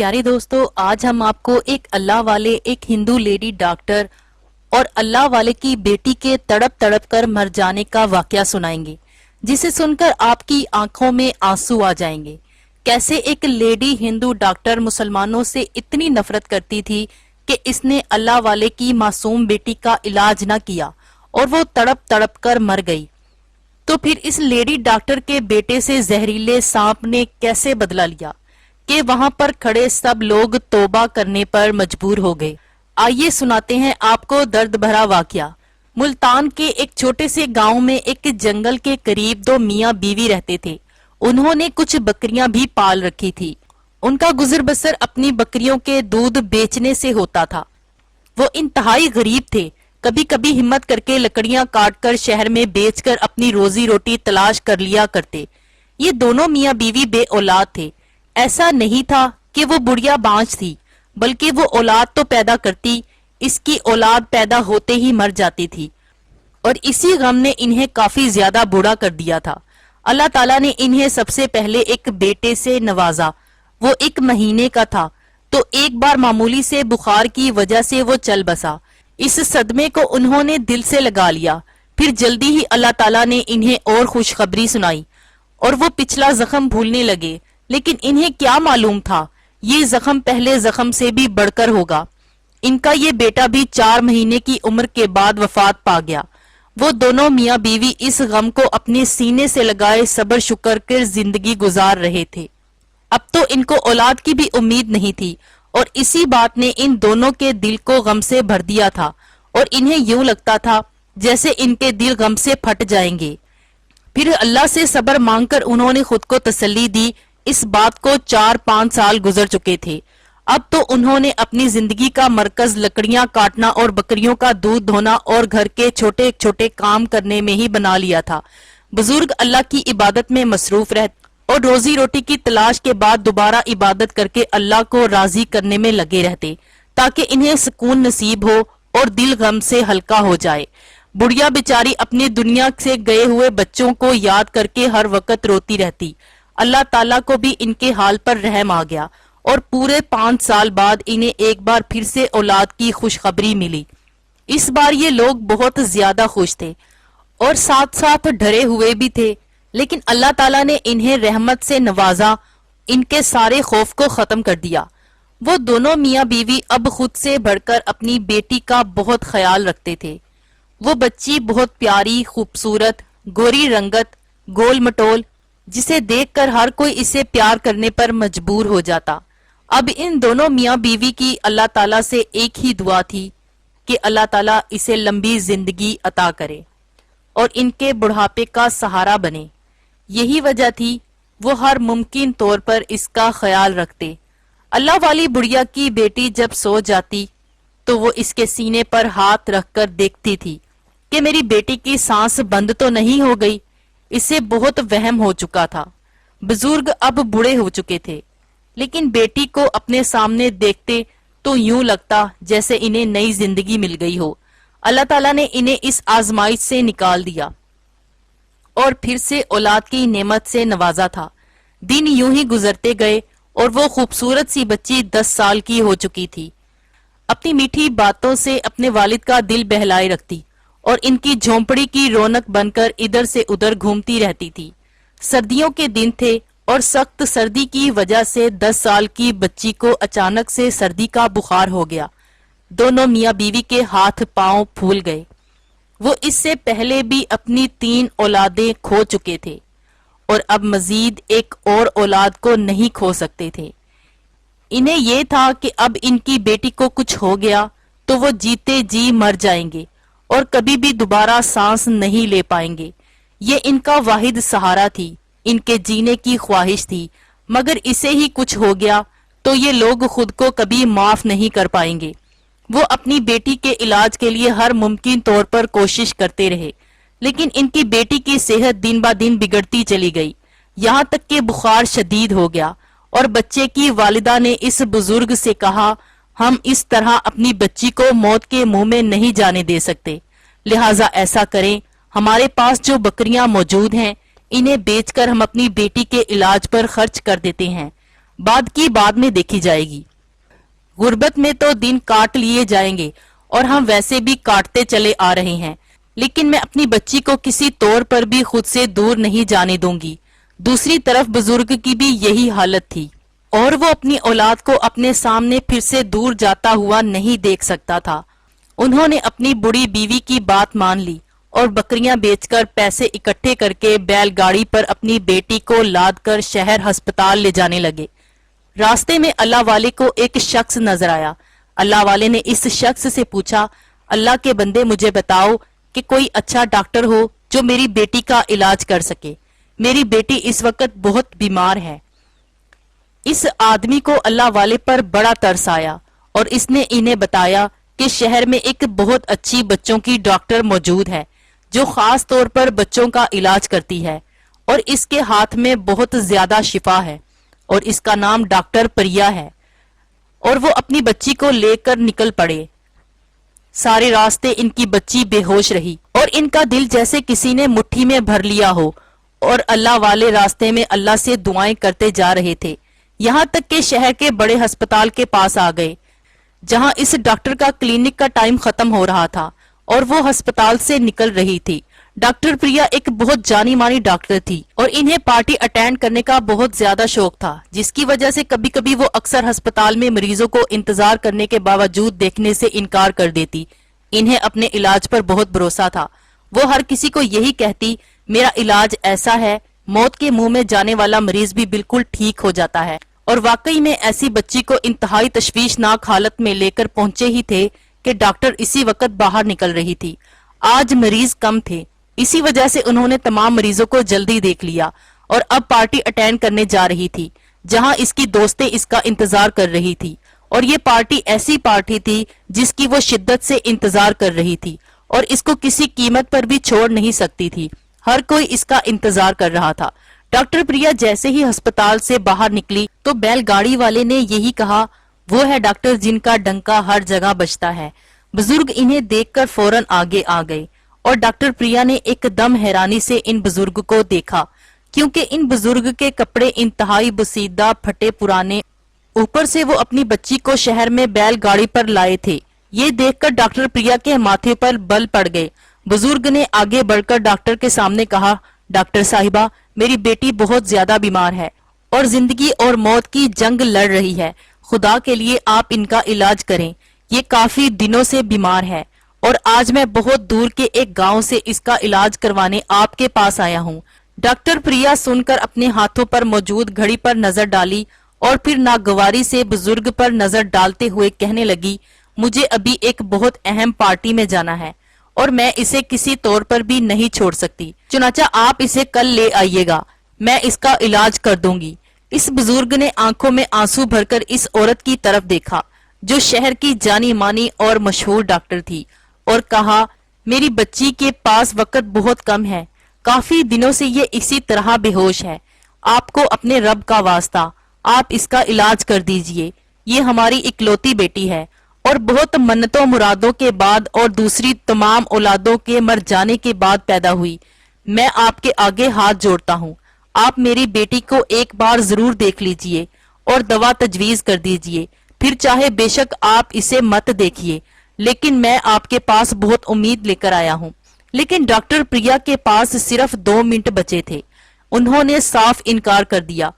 प्यारे दोस्तों, आज हम आपको एक अल्लाह वाले एक हिंदू लेडी डॉक्टर और अल्लाह वाले की बेटी के तड़प तड़प कर मर जाने का वाकया सुनाएंगे, जिसे सुनकर आपकी आंखों में आंसू आ जाएंगे। कैसे एक लेडी हिंदू डॉक्टर मुसलमानों से इतनी नफरत करती थी कि इसने अल्लाह वाले की मासूम बेटी का इलाज न किया और वो तड़प तड़प कर मर गई। तो फिर इस लेडी डॉक्टर के बेटे से जहरीले सांप ने कैसे बदला लिया कि वहां पर खड़े सब लोग तौबा करने पर मजबूर हो गए। आइए सुनाते हैं आपको दर्द भरा वाकया। मुल्तान के एक छोटे से गांव में एक जंगल के करीब दो मियां बीवी रहते थे। उन्होंने कुछ बकरियां भी पाल रखी थी। उनका गुजर बसर अपनी बकरियों के दूध बेचने से होता था। वो इंतहाई गरीब थे। कभी कभी हिम्मत करके लकड़ियां काटकर शहर में बेचकर अपनी रोजी रोटी तलाश कर लिया करते। ये दोनों मियां बीवी बे औलाद थे। ऐसा नहीं था कि वो बुढ़िया बांझ थी, बल्कि वो औलाद तो पैदा करती, इसकी औलाद पैदा होते ही मर जाती थी और इसी गम ने इन्हें काफी ज्यादा बूढ़ा कर दिया था। अल्लाह ताला ने इन्हें सबसे पहले एक बेटे से नवाजा। वो 1 महीने का था तो एक बार मामूली से बुखार की वजह से वो चल बसा। इस सदमे को उन्होंने दिल से लगा लिया। फिर जल्दी ही अल्लाह ताला ने इन्हें और खुशखबरी सुनाई और वो पिछला जख्म भूलने लगे। लेकिन इन्हें क्या मालूम था ये जख्म पहले जख्म से भी बढ़कर होगा। इनका ये बेटा भी 4 महीने की उम्र के बाद वफात पा गया। वो दोनों मियाँ बीवी इस गम को अपने सीने से लगाए सब्र शुक्र कर जिंदगी गुजार रहे थे। अब तो इनको औलाद की भी उम्मीद नहीं थी और इसी बात ने इन दोनों के दिल को गम से भर दिया था और इन्हें यूं लगता था जैसे इनके दिल गम से फट जाएंगे। फिर अल्लाह से सब्र मांगकर उन्होंने खुद को तसल्ली दी। इस बात को 4-5 साल गुजर चुके थे। अब तो उन्होंने अपनी जिंदगी का मरकज लकड़ियां काटना और बकरियों का दूध धोना और घर के छोटे छोटे काम करने में ही बना लिया था। बुजुर्ग अल्लाह की इबादत में मसरूफ रह और रोजी रोटी की तलाश के बाद दोबारा इबादत करके अल्लाह को राजी करने में लगे रहते, ताकि इन्हें सुकून नसीब हो और दिल गम से हल्का हो जाए। बुढ़िया बेचारी अपनी दुनिया से गए हुए बच्चों को याद करके हर वक्त रोती रहती। अल्लाह ताला को भी इनके हाल पर रहम आ गया और पूरे 5 साल बाद इन्हें एक बार फिर से औलाद की खुशखबरी मिली। इस बार ये लोग बहुत ज्यादा खुश थे और साथ साथ डरे हुए भी थे, लेकिन अल्लाह ताला ने इन्हें रहमत से नवाजा, इनके सारे खौफ को खत्म कर दिया। वो दोनों मियाँ बीवी अब खुद से बढ़कर अपनी बेटी का बहुत ख्याल रखते थे। वो बच्ची बहुत प्यारी, खूबसूरत, गोरी रंगत, गोल मटोल, जिसे देखकर हर कोई इसे प्यार करने पर मजबूर हो जाता। अब इन दोनों मियाँ बीवी की अल्लाह ताला से एक ही दुआ थी कि अल्लाह ताला इसे लंबी जिंदगी अता करे और इनके बुढ़ापे का सहारा बने। यही वजह थी वो हर मुमकिन तौर पर इसका ख्याल रखते। अल्लाह वाली बुढ़िया की बेटी जब सो जाती तो वो इसके सीने पर हाथ रखकर देखती थी कि मेरी बेटी की सांस बंद तो नहीं हो गई। इसे बहुत वहम हो चुका था। बुजुर्ग अब बूढ़े हो चुके थे, लेकिन बेटी को अपने सामने देखते तो यूं लगता जैसे इन्हें नई जिंदगी मिल गई हो। अल्लाह ताला ने इन्हें इस आजमाइश से निकाल दिया और फिर से औलाद की नेमत से नवाजा था। दिन यूं ही गुजरते गए और वो खूबसूरत सी बच्ची 10 साल की हो चुकी थी। अपनी मीठी बातों से अपने वालिद का दिल बहलाए रखती और इनकी झोंपड़ी की रौनक बनकर इधर से उधर घूमती रहती थी। सर्दियों के दिन थे और सख्त सर्दी की वजह से 10 साल की बच्ची को अचानक से सर्दी का बुखार हो गया। दोनों मियाँ बीवी के हाथ पांव फूल गए। वो इससे पहले भी अपनी 3 औलादें खो चुके थे और अब मजीद एक और औलाद को नहीं खो सकते थे। इन्हें यह था कि अब इनकी बेटी को कुछ हो गया तो वो जीते जी मर जाएंगे और कभी भी दोबारा सांस नहीं ले पाएंगे। ये इनका वाहिद सहारा थी, इनके जीने की ख्वाहिश थी, मगर इसे ही कुछ हो गया तो ये लोग खुद को कभी माफ नहीं कर पाएंगे। वो अपनी बेटी के इलाज के लिए हर मुमकिन तौर पर कोशिश करते रहे, लेकिन इनकी बेटी की सेहत दिन ब दिन बिगड़ती चली गई। यहाँ तक कि बुखार शदीद हो गया और बच्चे की वालिदा ने इस बुजुर्ग से कहा, हम इस तरह अपनी बच्ची को मौत के मुंह में नहीं जाने दे सकते, लिहाजा ऐसा करें, हमारे पास जो बकरियां मौजूद हैं इन्हें बेचकर हम अपनी बेटी के इलाज पर खर्च कर देते हैं। बाद की बाद में देखी जाएगी। गुर्बत में तो दिन काट लिए जाएंगे और हम वैसे भी काटते चले आ रहे हैं, लेकिन मैं अपनी बच्ची को किसी तौर पर भी खुद से दूर नहीं जाने दूंगी। दूसरी तरफ बुजुर्ग की भी यही हालत थी और वो अपनी औलाद को अपने सामने फिर से दूर जाता हुआ नहीं देख सकता था। उन्होंने अपनी बुढ़ी बीवी की बात मान ली और बकरियां बेचकर पैसे इकट्ठे करके बैलगाड़ी पर अपनी बेटी को लाद कर शहर अस्पताल ले जाने लगे। रास्ते में अल्लाह वाले को एक शख्स नजर आया। अल्लाह वाले ने इस शख्स से पूछा, अल्लाह के बंदे मुझे बताओ कि कोई अच्छा डॉक्टर हो जो मेरी बेटी का इलाज कर सके। मेरी बेटी इस वक्त बहुत बीमार है। इस आदमी को अल्लाह वाले पर बड़ा तरस आया और इसने इन्हें बताया कि शहर में एक बहुत अच्छी बच्चों की डॉक्टर मौजूद है जो खास तौर पर बच्चों का इलाज करती है और इसके हाथ में बहुत ज्यादा शिफा है और इसका नाम डॉक्टर प्रिया है। और वो अपनी बच्ची को लेकर निकल पड़े। सारे रास्ते इनकी बच्ची बेहोश रही और इनका दिल जैसे किसी ने मुट्ठी में भर लिया हो और अल्लाह वाले रास्ते में अल्लाह से दुआएं करते जा रहे थे। यहाँ तक कि शहर के बड़े अस्पताल के पास आ गए जहाँ इस डॉक्टर का क्लिनिक का टाइम खत्म हो रहा था और वो अस्पताल से निकल रही थी। डॉक्टर प्रिया एक बहुत जानी मानी डॉक्टर थी और इन्हें पार्टी अटेंड करने का बहुत ज्यादा शौक था, जिसकी वजह से कभी कभी वो अक्सर अस्पताल में मरीजों को इंतजार करने के बावजूद देखने से इनकार कर देती। इन्हें अपने इलाज पर बहुत भरोसा था। वो हर किसी को यही कहती, मेरा इलाज ऐसा है, मौत के मुंह में जाने वाला मरीज भी बिल्कुल ठीक हो जाता है। और वाकई में ऐसी बच्ची को इंतहाई तशवीशनाक हालत में लेकर पहुंचे ही थे कि डॉक्टर इसी वक्त बाहर निकल रही थी। आज मरीज कम थे, इसी वजह से उन्होंने तमाम मरीजों को जल्दी देख लिया और अब पार्टी अटेंड करने जा रही थी जहां इसकी दोस्तें इसका इंतजार कर रही थी। और ये पार्टी ऐसी पार्टी थी जिसकी वो शिद्दत से इंतजार कर रही थी और इसको किसी कीमत पर भी छोड़ नहीं सकती थी। हर कोई इसका इंतजार कर रहा था। डॉक्टर प्रिया जैसे ही अस्पताल से बाहर निकली तो बैलगाड़ी वाले ने यही कहा, वो है डॉक्टर जिनका डंका हर जगह बजता है। बुजुर्ग इन्हें देखकर फौरन आगे आ गए और डॉक्टर प्रिया ने एकदम हैरानी से इन बुजुर्ग को देखा, क्योंकि इन बुजुर्ग के कपड़े इंतहाई बसीदा फटे पुराने, ऊपर से वो अपनी बच्ची को शहर में बैलगाड़ी पर लाए थे। ये देखकर डॉक्टर प्रिया के माथे पर बल पड़ गए। बुजुर्ग ने आगे बढ़कर डॉक्टर के सामने कहा, डॉक्टर साहिबा, मेरी बेटी बहुत ज्यादा बीमार है और जिंदगी और मौत की जंग लड़ रही है। खुदा के लिए आप इनका इलाज करें। ये काफी दिनों से बीमार है और आज मैं बहुत दूर के एक गांव से इसका इलाज करवाने आपके पास आया हूँ। डॉक्टर प्रिया सुनकर अपने हाथों पर मौजूद घड़ी पर नजर डाली और फिर नागवारी से बुजुर्ग पर नजर डालते हुए कहने लगी, मुझे अभी एक बहुत अहम पार्टी में जाना है और मैं इसे किसी तौर पर भी नहीं छोड़ सकती। चुनाचा आप इसे कल ले आइएगा, मैं इसका इलाज कर दूंगी। इस बुजुर्ग ने आंखों में आंसू भरकर इस औरत की तरफ देखा जो शहर की जानी मानी और मशहूर डॉक्टर थी और कहा, मेरी बच्ची के पास वक्त बहुत कम है, काफी दिनों से ये इसी तरह बेहोश है। आपको अपने रब का वास्ता, आप इसका इलाज कर दीजिए। ये हमारी इकलौती बेटी है और बहुत मन्नतों मुरादों के बाद और दूसरी तमाम औलादों के मर जाने के बाद पैदा हुई। मैं आपके आगे हाथ जोड़ता हूँ, आप मेरी बेटी को एक बार जरूर देख लीजिए और दवा तजवीज कर दीजिए। फिर चाहे बेशक आप इसे मत देखिए, लेकिन मैं आपके पास बहुत उम्मीद लेकर आया हूँ। लेकिन डॉक्टर प्रिया के पास सिर्फ 2 मिनट बचे थे। उन्होंने साफ इनकार कर दिया।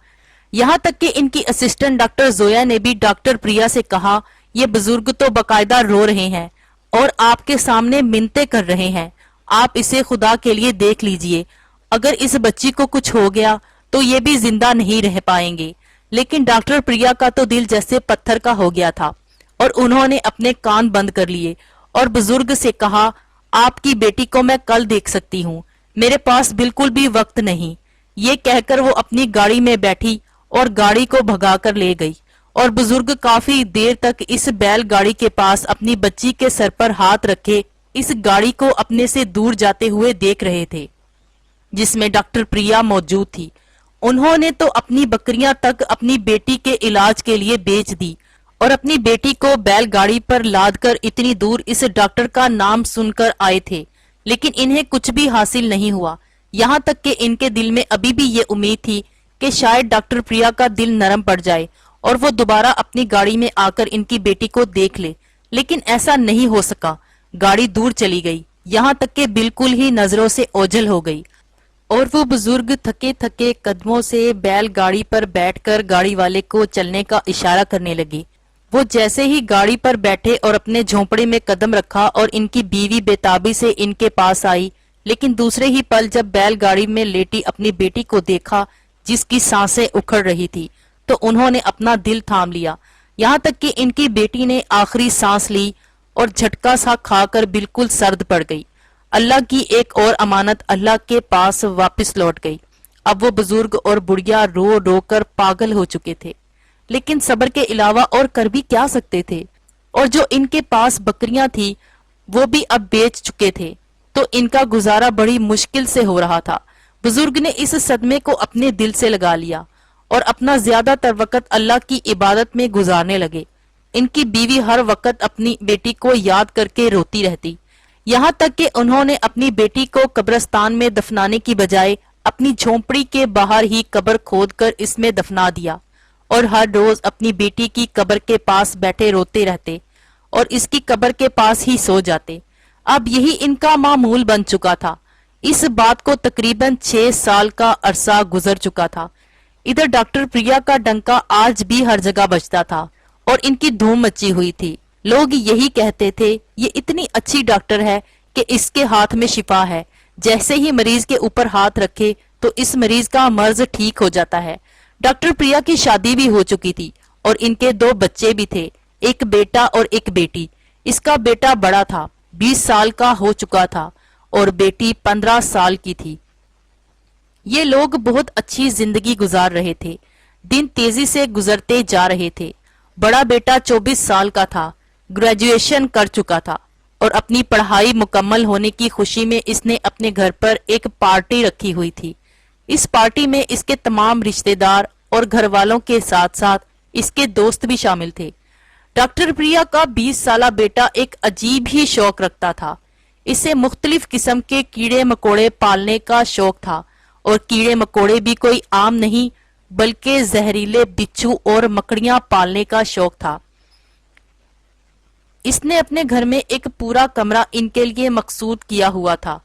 यहाँ तक कि इनकी असिस्टेंट डॉक्टर जोया ने भी डॉक्टर प्रिया से कहा, ये बुजुर्ग तो बकायदा रो रहे हैं और आपके सामने मिन्नतें कर रहे हैं, आप इसे खुदा के लिए देख लीजिए। अगर इस बच्ची को कुछ हो गया तो ये भी जिंदा नहीं रह पाएंगे। लेकिन डॉक्टर प्रिया का तो दिल जैसे पत्थर का हो गया था और उन्होंने अपने कान बंद कर लिए और बुजुर्ग से कहा, आपकी बेटी को मैं कल देख सकती हूँ, मेरे पास बिल्कुल भी वक्त नहीं। ये कहकर वो अपनी गाड़ी में बैठी और गाड़ी को भगाकर ले गई और बुजुर्ग काफी देर तक इस बैलगाड़ी के पास अपनी बच्ची के सर पर हाथ रखे इस गाड़ी को अपने से दूर जाते हुए देख रहे थे जिसमें डॉक्टर प्रिया मौजूद थी। उन्होंने तो अपनी बकरियां तक अपनी बेटी के इलाज के लिए बेच दी और अपनी बेटी को बैलगाड़ी पर लादकर इतनी दूर इस डॉक्टर का नाम सुनकर आए थे, लेकिन इन्हें कुछ भी हासिल नहीं हुआ। यहाँ तक कि इनके दिल में अभी भी ये उम्मीद थी کہ شاید ڈاکٹر پریا کا دل نرم پڑ جائے اور وہ دوبارہ اپنی گاڑی میں آ کر ان کی بیٹی کو دیکھ لے، لیکن ایسا نہیں ہو سکا۔ گاڑی دور چلی گئی، یہاں تک کہ بالکل ہی نظروں سے اوجھل ہو گئی، اور وہ بزرگ تھکے تھکے قدموں سے بیل گاڑی پر بیٹھ کر گاڑی والے کو چلنے کا اشارہ کرنے لگے۔ وہ جیسے ہی گاڑی پر بیٹھے اور اپنے جھونپڑے میں قدم رکھا اور ان کی بیوی بےتابی سے ان کے پاس آئی، لیکن دوسرے ہی پل جب بیل گاڑی میں لیٹی اپنی بیٹی کو دیکھا جس کی سانسیں اکھڑ رہی تھی، تو انہوں نے اپنا دل تھام لیا، یہاں تک کہ ان کی بیٹی نے آخری سانس لی اور جھٹکا سا کھا کر بالکل سرد پڑ گئی۔ اللہ کی ایک اور امانت اللہ کے پاس واپس لوٹ گئی۔ اب وہ بزرگ اور بڑھیا رو رو کر پاگل ہو چکے تھے، لیکن صبر کے علاوہ اور کر بھی کیا سکتے تھے، اور جو ان کے پاس بکریاں تھی وہ بھی اب بیچ چکے تھے، تو ان کا گزارا بڑی مشکل سے ہو رہا تھا۔ بزرگ نے اس صدمے کو اپنے دل سے لگا لیا اور اپنا زیادہ تر وقت اللہ کی عبادت میں گزارنے لگے۔ ان کی بیوی ہر وقت اپنی بیٹی کو یاد کر کے روتی رہتی، یہاں تک کہ انہوں نے اپنی بیٹی کو قبرستان میں دفنانے کی بجائے اپنی جھونپڑی کے باہر ہی قبر کھود کر اس میں دفنا دیا، اور ہر روز اپنی بیٹی کی قبر کے پاس بیٹھے روتے رہتے اور اس کی قبر کے پاس ہی سو جاتے۔ اب یہی ان کا معمول بن چکا تھا۔ اس بات کو تقریباً 6 سال کا عرصہ گزر چکا تھا۔ ادھر ڈاکٹر پریا کا ڈنکا آج بھی ہر جگہ بجتا تھا اور ان کی دھوم مچی ہوئی تھی۔ لوگ یہی کہتے تھے یہ اتنی اچھی ڈاکٹر ہے کہ اس کے ہاتھ میں شفا ہے، جیسے ہی مریض کے اوپر ہاتھ رکھے تو اس مریض کا مرض ٹھیک ہو جاتا ہے۔ ڈاکٹر پریا کی شادی بھی ہو چکی تھی اور ان کے 2 بچے بھی تھے، ایک بیٹا اور ایک بیٹی۔ اس کا بیٹا بڑا تھا، 20 سال کا ہو چکا تھا، اور بیٹی 15 سال کی تھی۔ یہ لوگ بہت اچھی زندگی گزار رہے تھے، دن تیزی سے گزرتے جا رہے تھے۔ بڑا بیٹا 24 سال کا تھا، گریجویشن کر چکا تھا، اور اپنی پڑھائی مکمل ہونے کی خوشی میں اس نے اپنے گھر پر ایک پارٹی رکھی ہوئی تھی۔ اس پارٹی میں اس کے تمام رشتہ دار اور گھر والوں کے ساتھ ساتھ اس کے دوست بھی شامل تھے۔ ڈاکٹر پریا کا 20 سالہ بیٹا ایک عجیب ہی شوق رکھتا تھا۔ اسے مختلف قسم کے کیڑے مکوڑے پالنے کا شوق تھا، اور کیڑے مکوڑے بھی کوئی عام نہیں بلکہ زہریلے بچھو اور مکڑیاں پالنے کا شوق تھا۔ اس نے اپنے گھر میں ایک پورا کمرہ ان کے لیے مخصوص کیا ہوا تھا،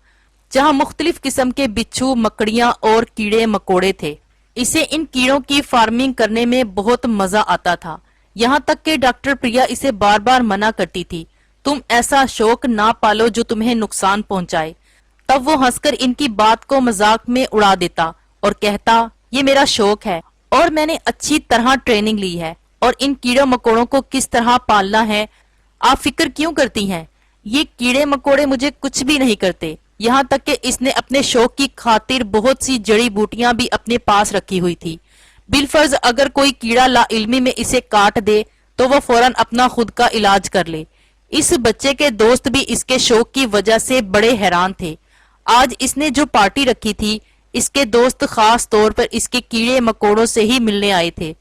جہاں مختلف قسم کے بچھو، مکڑیاں اور کیڑے مکوڑے تھے۔ اسے ان کیڑوں کی فارمنگ کرنے میں بہت مزہ آتا تھا، یہاں تک کہ ڈاکٹر پریا اسے بار بار منع کرتی تھی، تم ایسا شوق نہ پالو جو تمہیں نقصان پہنچائے۔ تب وہ ہنس کر ان کی بات کو مذاق میں اڑا دیتا اور کہتا، یہ میرا شوق ہے اور میں نے اچھی طرح ٹریننگ لی ہے، اور ان کیڑوں مکوڑوں کو کس طرح پالنا ہے آپ فکر کیوں کرتی ہیں؟ یہ کیڑے مکوڑے مجھے کچھ بھی نہیں کرتے۔ یہاں تک کہ اس نے اپنے شوق کی خاطر بہت سی جڑی بوٹیاں بھی اپنے پاس رکھی ہوئی تھی۔ بالفرض اگر کوئی کیڑا لا علمی میں اسے کاٹ دے تو وہ فوراً اپنا خود کا علاج کر لے۔ اس بچے کے دوست بھی اس کے شوق کی وجہ سے بڑے حیران تھے۔ آج اس نے جو پارٹی رکھی تھی، اس کے دوست خاص طور پر اس کے کیڑے مکوڑوں سے ہی ملنے آئے تھے۔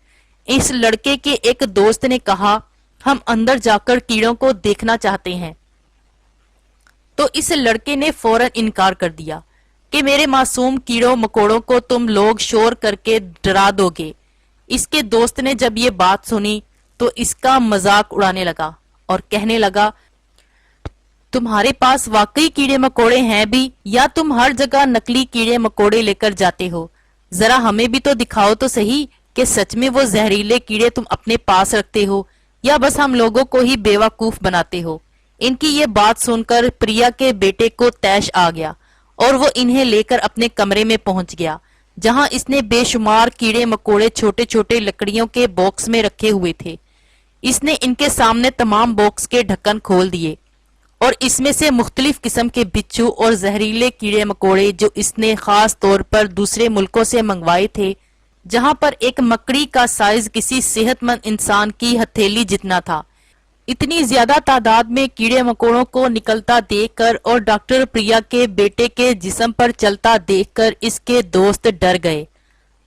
اس لڑکے کے ایک دوست نے کہا، ہم اندر جا کر کیڑوں کو دیکھنا چاہتے ہیں۔ تو اس لڑکے نے فوراً انکار کر دیا کہ میرے معصوم کیڑوں مکوڑوں کو تم لوگ شور کر کے ڈرا دو گے۔ اس کے دوست نے جب یہ بات سنی تو اس کا مذاق اڑانے لگا اور کہنے لگا، تمہارے پاس واقعی کیڑے مکوڑے ہیں بھی، یا تم ہر جگہ نکلی کیڑے مکوڑے لے کر جاتے ہو؟ ذرا ہمیں بھی تو دکھاؤ تو صحیح کہ سچ میں وہ زہریلے کیڑے تم اپنے پاس رکھتے ہو، یا بس ہم لوگوں کو ہی بیوقوف بناتے ہو۔ ان کی یہ بات سن کر پریا کے بیٹے کو طیش آ گیا اور وہ انہیں لے کر اپنے کمرے میں پہنچ گیا، جہاں اس نے بے شمار کیڑے مکوڑے چھوٹے چھوٹے لکڑیوں کے باکس میں رکھے ہوئے تھے۔ اس نے ان کے سامنے تمام باکس کے ڈھکن کھول دیے اور اس میں سے مختلف قسم کے بچھو اور زہریلے کیڑے مکوڑے جو اس نے خاص طور پر دوسرے ملکوں سے منگوائے تھے، جہاں پر ایک مکڑی کا سائز کسی صحت مند انسان کی ہتھیلی جتنا تھا، اتنی زیادہ تعداد میں کیڑے مکوڑوں کو نکلتا دیکھ کر اور ڈاکٹر پریا کے بیٹے کے جسم پر چلتا دیکھ کر اس کے دوست ڈر گئے۔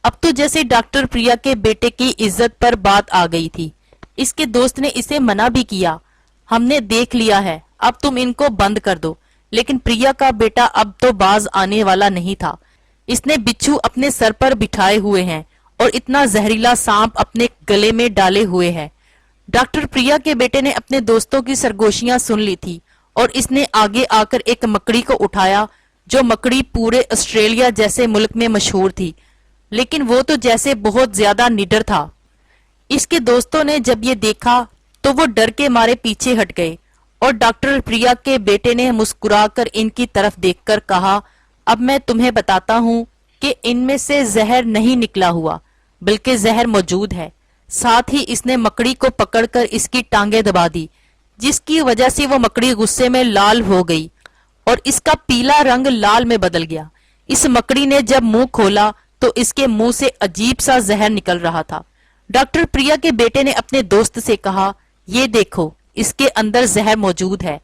اب تو جیسے ڈاکٹر پریا کے بیٹے کی عزت پر بات آ گئی تھی۔ اس کے دوست نے اسے منع بھی کیا، ہم نے دیکھ لیا ہے، اب تم ان کو بند کر دو، لیکن پریا کا بیٹا اب تو باز آنے والا نہیں تھا۔ اس نے بچھو اپنے سر پر بٹھائے ہوئے ہیں और इतना जहरीला सांप अपने गले में डाले हुए है। डॉक्टर प्रिया के बेटे ने अपने दोस्तों की सरगोशियां सुन ली थी और इसने आगे आकर एक मकड़ी को उठाया, जो मकड़ी पूरे ऑस्ट्रेलिया जैसे मुल्क में मशहूर थी, लेकिन वो तो जैसे बहुत ज्यादा निडर था। इसके दोस्तों ने जब ये देखा तो वो डर के मारे पीछे हट गए और डॉक्टर प्रिया के बेटे ने मुस्कुराकर इनकी तरफ देखकर कहा, अब मैं तुम्हें बताता हूँ कि इनमें से जहर नहीं निकला हुआ, बल्कि जहर मौजूद है। साथ ही इसने मकड़ी को पकड़कर इसकी टांगे दबा दी, जिसकी वजह से वो मकड़ी गुस्से में लाल हो गई और इसका पीला रंग लाल में बदल गया। इस मकड़ी ने जब मुंह खोला तो इसके मुंह से अजीब सा जहर निकल रहा था। डॉक्टर प्रिया के बेटे ने अपने दोस्त से कहा, ये देखो, इसके अंदर जहर मौजूद है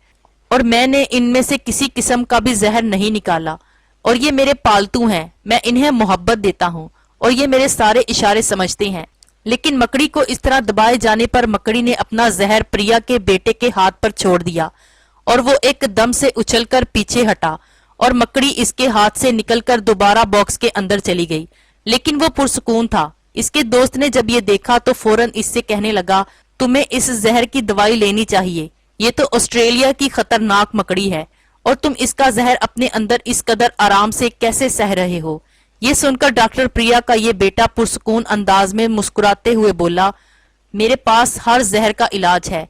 और मैंने इनमें से किसी किस्म का भी जहर नहीं निकाला, और ये मेरे पालतू हैं, मैं इन्हें मोहब्बत देता हूँ और ये मेरे सारे इशारे समझते हैं। लेकिन मकड़ी को इस तरह दबाए जाने पर मकड़ी ने अपना जहर प्रिया के बेटे के हाथ पर छोड़ दिया और वो एकदम से उछलकर पीछे हटा और मकड़ी इसके हाथ से निकलकर दोबारा बॉक्स के अंदर चली गई। लेकिन वो पुरसुकून था। इसके दोस्त ने जब ये देखा तो फौरन इससे कहने लगा, तुम्हें इस जहर की दवाई लेनी चाहिए, ये तो ऑस्ट्रेलिया की खतरनाक मकड़ी है और तुम इसका जहर अपने अंदर इस कदर आराम से कैसे सह रहे हो। ये सुनकर डॉक्टर प्रिया का ये बेटा पुरसुकून अंदाज में मुस्कुराते हुए बोला, मेरे पास हर जहर का इलाज है।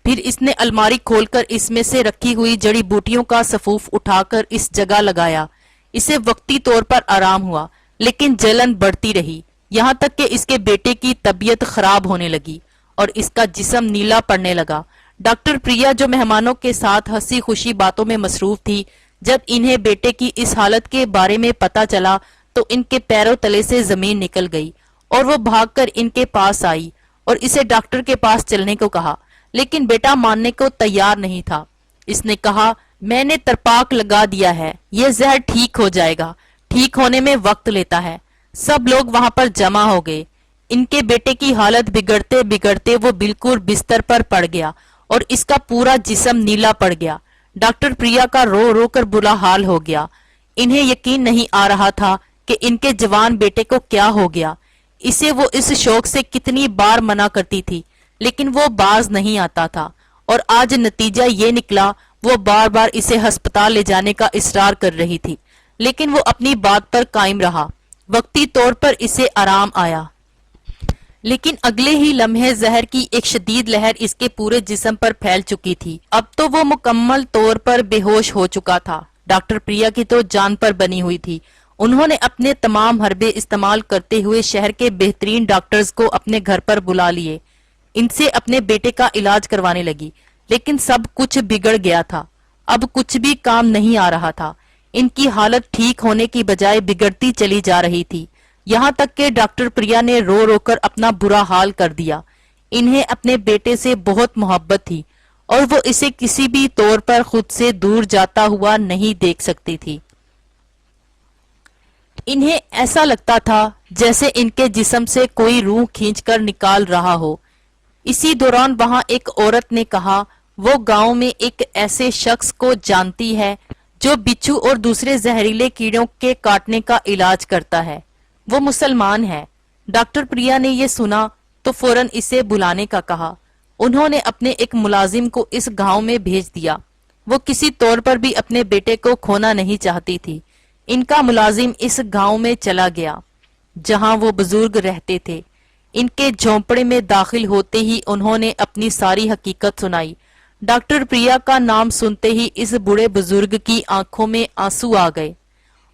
फिर इसने अलमारी खोलकर इसमें से रखी हुई जड़ी बूटियों का सफूफ उठाकर इस जगह लगाया। इसे वक्ती तौर पर आराम हुआ, लेकिन जलन बढ़ती रही, यहाँ तक कि इसके बेटे की तबीयत खराब होने लगी और इसका जिस्म नीला पड़ने लगा। डॉक्टर प्रिया, जो मेहमानों के साथ हंसी खुशी बातों में मसरूफ थी, जब इन्हें बेटे की इस हालत के बारे में पता चला तो इनके पैरों तले से जमीन निकल गई और वो भागकर इनके पास आई और इसे डॉक्टर के पास चलने को कहा। लेकिन बेटा मानने को तैयार नहीं था। इसने कहा, मैंने तरपाक लगा दिया है, यह जहर ठीक हो जाएगा, ठीक होने में वक्त लेता है। सब लोग वहां पर जमा हो गए। इनके बेटे की हालत बिगड़ते बिगड़ते वो बिल्कुल बिस्तर पर पड़ गया और इसका पूरा जिस्म नीला पड़ गया। डॉक्टर प्रिया का रो रो कर बुरा हाल हो गया। इन्हें यकीन नहीं आ रहा था कि इनके जवान बेटे को क्या हो गया। इसे वो इस शौक से कितनी बार मना करती थी, लेकिन वो बाज नहीं आता था और आज नतीजा ये निकला, वो बार बार इसे अस्पताल ले जाने का इसरार कर रही थी, लेकिन वो अपनी बात पर कायम रहा। वक्ती तौर पर इसे आराम आया, लेकिन अगले ही लम्हे जहर की एक शदीद लहर इसके पूरे जिस्म पर फैल चुकी थी। अब तो वो मुकम्मल तौर पर बेहोश हो चुका था। डॉक्टर प्रिया की तो जान पर बनी हुई थी। उन्होंने अपने तमाम हरबे इस्तेमाल करते हुए शहर के बेहतरीन डॉक्टर्स को अपने घर पर बुला लिए। इनसे अपने बेटे का इलाज करवाने लगी, लेकिन सब कुछ बिगड़ गया था। अब कुछ भी काम नहीं आ रहा था। इनकी हालत ठीक होने की बजाय बिगड़ती चली जा रही थी, यहाँ तक कि डॉक्टर प्रिया ने रो रो कर अपना बुरा हाल कर दिया। इन्हें अपने बेटे से बहुत मोहब्बत थी और वो इसे किसी भी तौर पर खुद से दूर जाता हुआ नहीं देख सकती थी। इन्हें ऐसा लगता था जैसे इनके जिस्म से कोई रूह खींचकर निकाल रहा हो। इसी दौरान वहां एक औरत ने कहा, वो गांव में एक ऐसे शख्स को जानती है जो बिच्छू और दूसरे जहरीले कीड़ों के काटने का इलाज करता है। वो मुसलमान है। डॉक्टर प्रिया ने यह सुना तो फौरन इसे बुलाने का कहा। उन्होंने अपने एक मुलाजिम को इस गांव में भेज दिया। वो किसी तौर पर भी अपने बेटे को खोना नहीं चाहती थी। इनका मुलाजिम इस गांव में चला गया जहां वो बुजुर्ग रहते थे। इनके झोंपड़े में दाखिल होते ही उन्होंने अपनी सारी हकीकत सुनाई। डॉक्टर प्रिया का नाम सुनते ही इस बूढ़े बुजुर्ग की आंखों में आंसू आ गए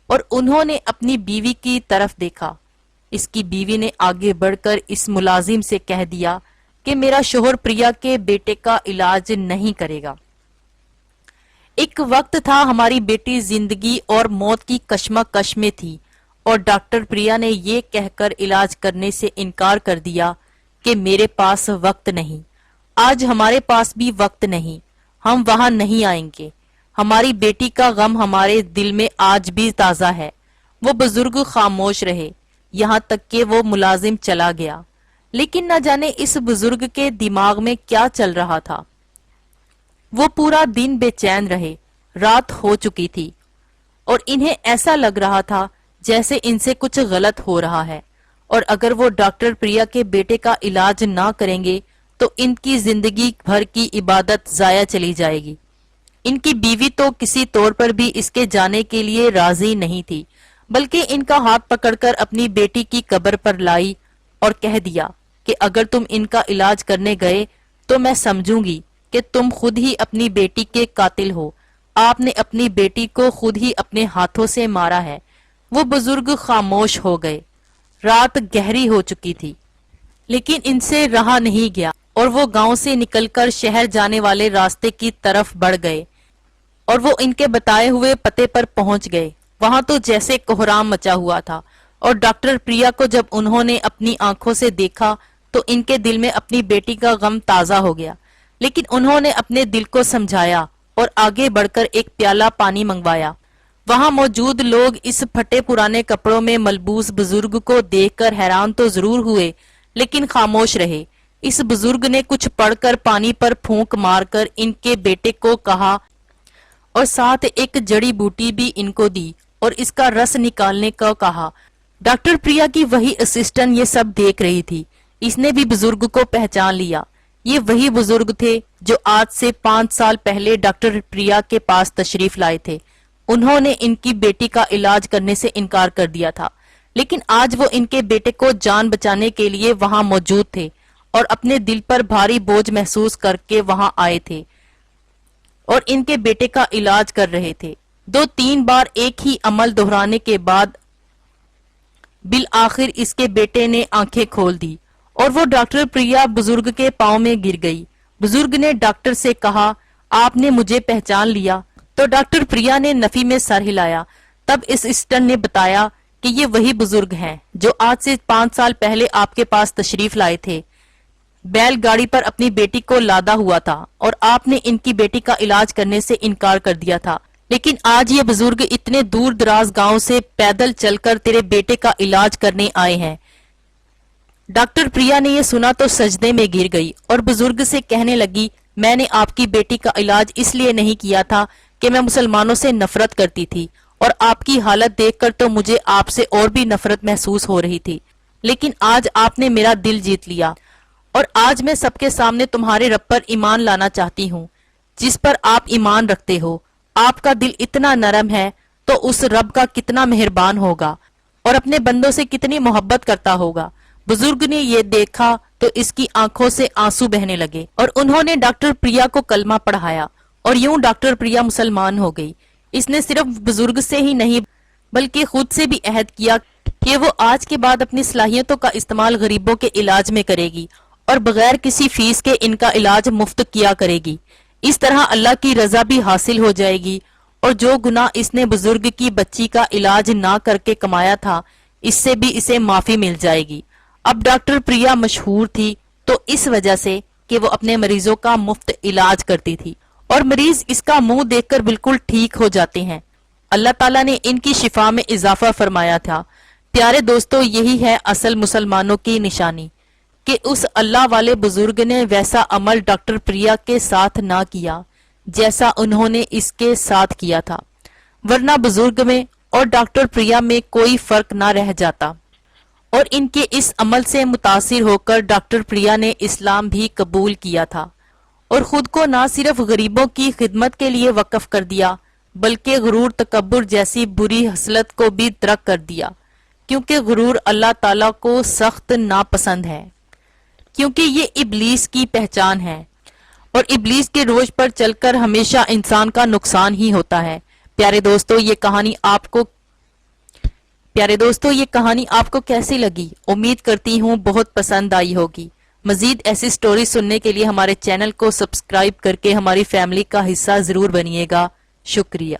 और उन्होंने अपनी बीवी की तरफ देखा। इसकी बीवी ने आगे बढ़कर इस मुलाजिम से कह दिया कि मेरा शोहर प्रिया के बेटे का इलाज नहीं करेगा। एक वक्त था हमारी बेटी जिंदगी और मौत की कश्मकश में थी और डॉक्टर प्रिया ने ये कहकर इलाज करने से इनकार कर दिया कि मेरे पास वक्त नहीं, आज हमारे पास भी वक्त नहीं, हम वहां नहीं आएंगे। हमारी बेटी का गम हमारे दिल में आज भी ताजा है। वो बुजुर्ग खामोश रहे, यहाँ तक कि वो मुलाजिम चला गया। लेकिन न जाने इस बुजुर्ग के दिमाग में क्या चल रहा था। वो पूरा दिन बेचैन रहे। रात हो चुकी थी और इन्हें ऐसा लग रहा था जैसे इनसे कुछ गलत हो रहा है اور اگر وہ ڈاکٹر پریا کے بیٹے کا علاج نہ کریں گے تو ان کی زندگی بھر کی عبادت ضائع چلی جائے گی۔ ان کی بیوی تو کسی طور پر بھی اس کے جانے کے لیے راضی نہیں تھی، بلکہ ان کا ہاتھ پکڑ کر اپنی بیٹی کی قبر پر لائی اور کہہ دیا کہ اگر تم ان کا علاج کرنے گئے تو میں سمجھوں گی کہ تم خود ہی اپنی بیٹی کے قاتل ہو۔ آپ نے اپنی بیٹی کو خود ہی اپنے ہاتھوں سے مارا ہے۔ وہ بزرگ خاموش ہو گئے۔ رات گہری ہو چکی تھی، لیکن ان سے رہا نہیں گیا اور وہ گاؤں سے نکل کر شہر جانے والے راستے کی طرف بڑھ گئے اور وہ ان کے بتائے ہوئے پتے پر پہنچ گئے۔ وہاں تو جیسے کوہرام مچا ہوا تھا، اور ڈاکٹر پریا کو جب انہوں نے اپنی آنکھوں سے دیکھا تو ان کے دل میں اپنی بیٹی کا غم تازہ ہو گیا، لیکن انہوں نے اپنے دل کو سمجھایا اور آگے بڑھ کر ایک پیالہ پانی منگوایا۔ وہاں موجود لوگ اس پھٹے پرانے کپڑوں میں ملبوس بزرگ کو دیکھ کر حیران تو ضرور ہوئے، لیکن خاموش رہے۔ اس بزرگ نے کچھ پڑھ کر پانی پر پھونک مار کر ان کے بیٹے کو کہا اور ساتھ ایک جڑی بوٹی بھی ان کو دی اور اس کا رس نکالنے کو کہا۔ ڈاکٹر پریا کی وہی اسسٹنٹ یہ سب دیکھ رہی تھی۔ اس نے بھی بزرگ کو پہچان لیا۔ یہ وہی بزرگ تھے جو آج سے 5 سال پہلے ڈاکٹر پریا کے پاس تشریف لائے تھے۔ انہوں نے ان کی بیٹی کا علاج کرنے سے انکار کر دیا تھا، لیکن آج وہ ان کے بیٹے کو جان بچانے کے لیے وہاں موجود تھے اور اپنے دل پر بھاری بوجھ محسوس کر کے وہاں آئے تھے اور ان کے بیٹے کا علاج کر رہے تھے۔ 2-3 بار ایک ہی عمل دہرانے کے بعد بالآخر اس کے بیٹے نے آنکھیں کھول دی اور وہ ڈاکٹر پریا بزرگ کے پاؤں میں گر گئی۔ بزرگ نے ڈاکٹر سے کہا، آپ نے مجھے پہچان لیا؟ تو ڈاکٹر پریا نے نفی میں سر ہلایا۔ تب اس اسسٹنٹ نے بتایا کہ یہ وہی بزرگ ہیں جو آج سے 5 سال پہلے آپ کے پاس تشریف لائے تھے، بیل گاڑی پر اپنی بیٹی کو لادا ہوا تھا اور آپ نے ان کی بیٹی کا علاج کرنے سے انکار کر دیا تھا، لیکن آج یہ بزرگ اتنے دور دراز گاؤں سے پیدل چل کر تیرے بیٹے کا علاج کرنے آئے ہیں۔ ڈاکٹر پریا نے یہ سنا تو سجدے میں گر گئی اور بزرگ سے کہنے لگی، میں نے آپ کی بیٹی کا علاج اس لیے نہیں کیا تھا کہ میں مسلمانوں سے نفرت کرتی تھی، اور آپ کی حالت دیکھ کر تو مجھے آپ سے اور بھی نفرت محسوس ہو رہی تھی، لیکن آج آپ نے میرا دل جیت لیا اور آج میں سب کے سامنے تمہارے رب پر ایمان لانا چاہتی ہوں جس پر آپ ایمان رکھتے ہو۔ آپ کا دل اتنا نرم ہے تو اس رب کا کتنا مہربان ہوگا اور اپنے بندوں سے کتنی محبت کرتا ہوگا۔ بزرگ نے یہ دیکھا تو اس کی آنکھوں سے آنسو بہنے لگے اور انہوں نے ڈاکٹر پریا کو کلمہ پڑھایا اور یوں ڈاکٹر پریا مسلمان ہو گئی۔ اس نے صرف بزرگ سے ہی نہیں بلکہ خود سے بھی عہد کیا کہ وہ آج کے بعد اپنی صلاحیتوں کا استعمال غریبوں کے علاج میں کرے گی اور بغیر کسی فیس کے ان کا علاج مفت کیا کرے گی۔ اس طرح اللہ کی رضا بھی حاصل ہو جائے گی اور جو گناہ اس نے بزرگ کی بچی کا علاج نہ کر کے کمایا تھا اس سے بھی اسے معافی مل جائے گی۔ اب ڈاکٹر پریا مشہور تھی تو اس وجہ سے کہ وہ اپنے مریضوں کا مفت علاج کرتی تھی اور مریض اس کا منہ دیکھ کر بالکل ٹھیک ہو جاتے ہیں۔ اللہ تعالیٰ نے ان کی شفا میں اضافہ فرمایا تھا۔ پیارے دوستو، یہی ہے اصل مسلمانوں کی نشانی کہ اس اللہ والے بزرگ نے ویسا عمل ڈاکٹر پریا کے ساتھ نہ کیا جیسا انہوں نے اس کے ساتھ کیا تھا، ورنہ بزرگ میں اور ڈاکٹر پریا میں کوئی فرق نہ رہ جاتا، اور ان کے اس عمل سے متاثر ہو کر ڈاکٹر پریا نے اسلام بھی قبول کیا تھا اور خود کو نہ صرف غریبوں کی خدمت کے لیے وقف کر دیا بلکہ غرور تکبر جیسی بری خصلت کو بھی ترک کر دیا، کیونکہ غرور اللہ تعالیٰ کو سخت ناپسند ہے، کیونکہ یہ ابلیس کی پہچان ہے اور ابلیس کے روش پر چل کر ہمیشہ انسان کا نقصان ہی ہوتا ہے۔ پیارے دوستو، یہ کہانی آپ کو کیسی لگی؟ امید کرتی ہوں بہت پسند آئی ہوگی۔ مزید ایسی سٹوری سننے کے لیے ہمارے چینل کو سبسکرائب کر کے ہماری فیملی کا حصہ ضرور بنیے گا۔ شکریہ۔